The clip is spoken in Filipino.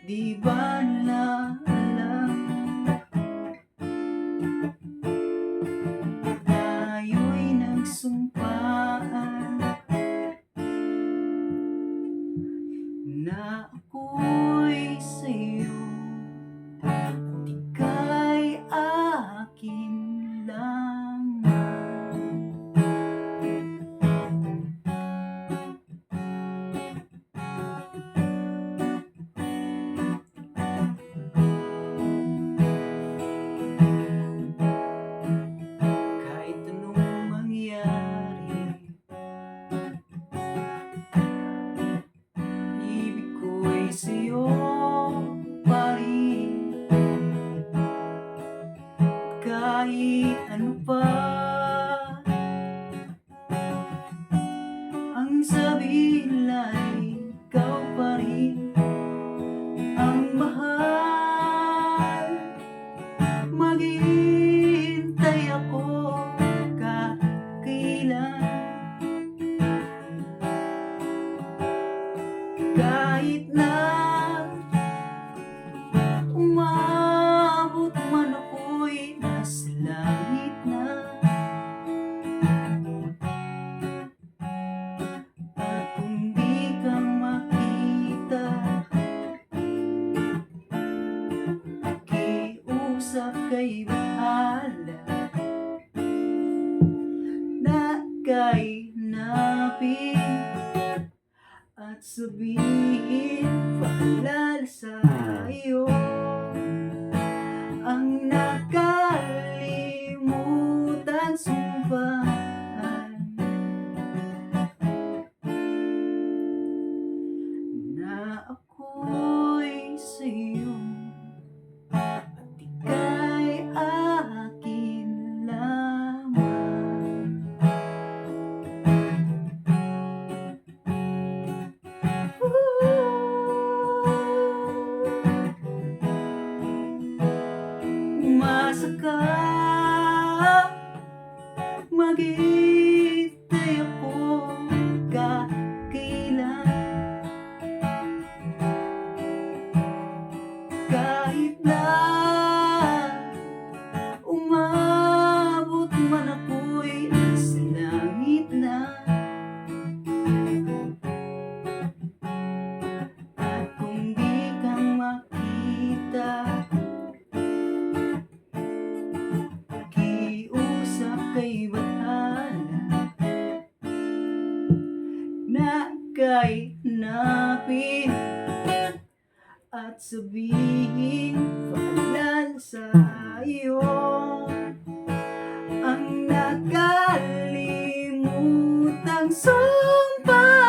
Di ba na alam tayo'y nagsumpaan na ako'y sa'yo at ika'y akin lamang. Kahit anong mangyari, ibig ko'y sa'yo pa rin. Kahit ano pa ang sabihin ay ikaw pa rin ang mahal. Maghihintay ako kahit kailan, kahit na umabot man ako'y nasa langit na. At kung di ka makita, pakiusap kay bahala na ika'y hanapin at sabihin paalala sa iyo ang nakalimutan sumpaan na ako'y sa'yo at ika'y akin lamang. Umasa ka, maghihintay ako kahit kailan, kahit na umabot man ako'y nasa langit na. At kung di ka makita, pakiusap kay bahala na ika'y hanapin at sabihin paalala sa iyo ang nakalimutang sumpaan